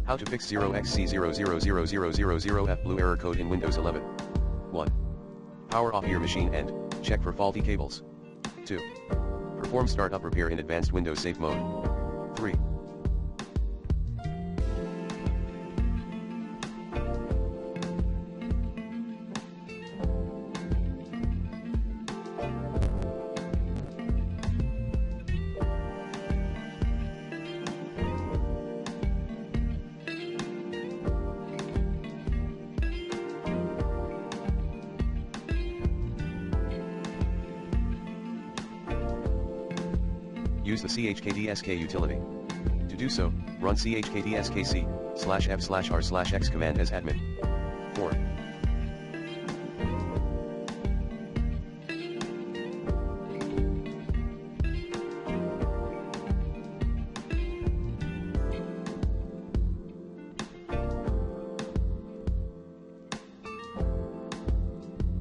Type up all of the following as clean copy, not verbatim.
How to fix 0xc000000f blue error code in Windows 11. 1. Power off your machine and check for faulty cables. 2. Perform startup repair in advanced Windows safe mode. 3. Use the chkdsk utility. To do so, run chkdskc/f/r/x command as admin. 4.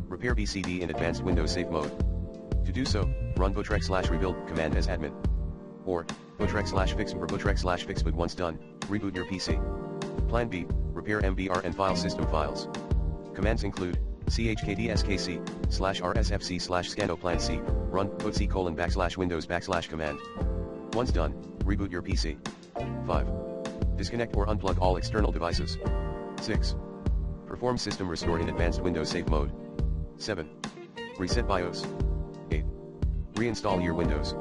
Repair BCD in advanced Windows safe mode. To do so, run bootrex/rebuild command as admin. Or, bootrex/fix or bootrex/fix, but once done, reboot your PC. Plan B, repair MBR and file system files. Commands include, chkdskc/rsfc/scano plan C, run bootc:\windows/ command. Once done, reboot your PC. 5. Disconnect or unplug all external devices. 6. Perform system restore in advanced Windows safe mode. 7. Reset BIOS. 8. Reinstall your Windows.